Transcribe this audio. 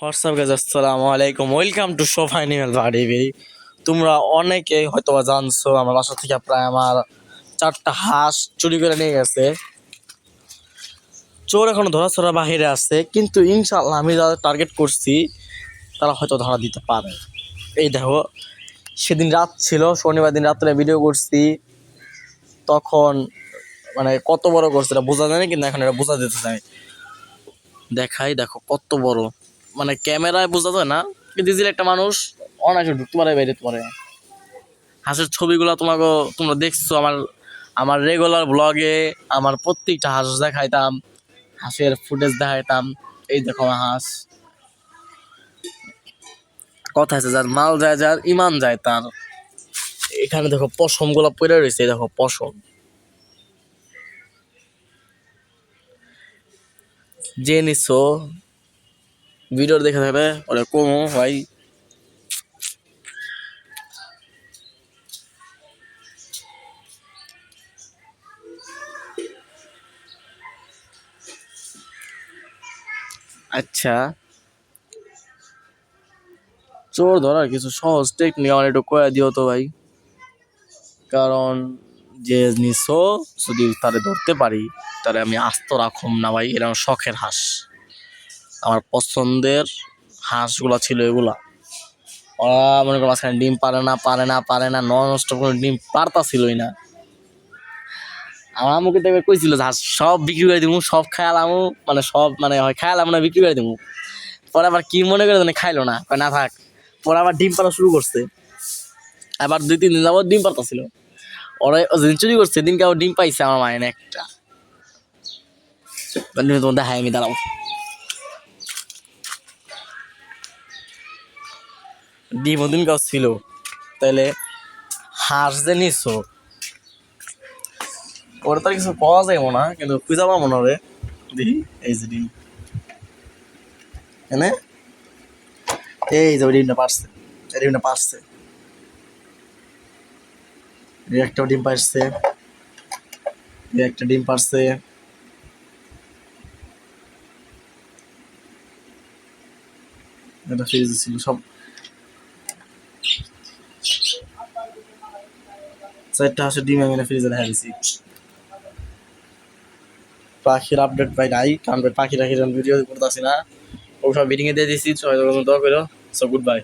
WhatsApp guys, আসসালামু আলাইকুম। Welcome to shop animal বাড়ি। তোমরা অনেকে হয়তো জানছো আমার বাসা থেকে প্রায় আমার 4টা হাঁস চুরি করে নিয়ে গেছে। চোর এখনো ধরাছোড়া বাহিরে আছে, কিন্তু ইনশাআল্লাহ আমি যারা টার্গেট করছি তারা হয়তো ধরা দিতে পারে। এই দেখো, সেদিন রাত ছিল, শনিবার দিন রাত্রে ভিডিও করছি, তখন মানে কত বড় করছে এটা বোঝা যায় না, কিন্তু এখন এটা বোঝা যেতে চাই। দেখাই, দেখো কত বড়, মানে ক্যামেরায় বোঝা যায় না, কিন্তু ইজিলি একটা মানুষ অনায়াসে ঢুকতে পারে, বেরোতে পারে। হাঁসের ছবিগুলো তোমরা দেখছো আমার আমার রেগুলার ব্লগে, আমার প্রত্যেকটা হাঁস দেখাইতাম, হাঁসের ফুটেজ দেখাইতাম। এই দেখো আমার হাঁস। কথা আছে, যার মাল যায় যার ইমান যায় তার। এখানে দেখো পশম গুলা পড়ে রয়েছে, দেখো পশম। যে নিছো ভিডিও দেখে থাকবে ওরা কমো ভাই। আচ্ছা, চোর ধরার কিছু সহজ টেকনিক আমার একটু কয়ে দিও তো ভাই, কারণ যে নিছো যদি তারে ধরতে পারি তাহলে আমি আস্ত রাখুম না ভাই। এরকম শখের হাঁস, আমার পছন্দের হাঁসগুলা ছিল এগুলা। ওরা মনে করো মাঝখানে ডিম পারে না নন স্টপ করে ডিম পারতা ছিলই না। আমার আম্মুকে তো এবার কইছিল যে হাঁস সব বিক্রি করে দিবো, সব খায়ালামু, মানে সব মানে হয় খায়ালাম না বিক্রি করে দিবো। পরে আবার কি মনে করে জানি খাইলো না, না থাক। পরে আবার ডিম পাড়া শুরু করছে, আবার 2-3 দিন যাবত ডিম পারতা ছিল। ওরা যেদিন চুরি করছে দিনকে আবার ডিম পাইছে আমার মায়ের একটা। তোমার দেখাই আমি, দাঁড়াও। ডিম ওদিন কাউ ছিল, তাইলে হাঁস যে নিছো ওর তো কিছু পাওয়া যাইব না, কিন্তু খুঁজা পাবো না রে। দেখি, এই যে ডিম, এনে এই যে ডিমটা পারছে, এই ডিমটা পারছে, এই একটা ডিম পারছে, এই একটা ডিম পারছে। এটা ফ্রিজে ছিল সব। 4টা হাঁসের ডিম আমি ফ্রিজে রেখে দিছি। পাখির আপডেট পাই নাই, কারণ পাখি রাখি ভিডিও করতেছি না, ওসব মিটিংয়ে দিয়ে দিচ্ছি। সবাই দোয়া করো। So good bye.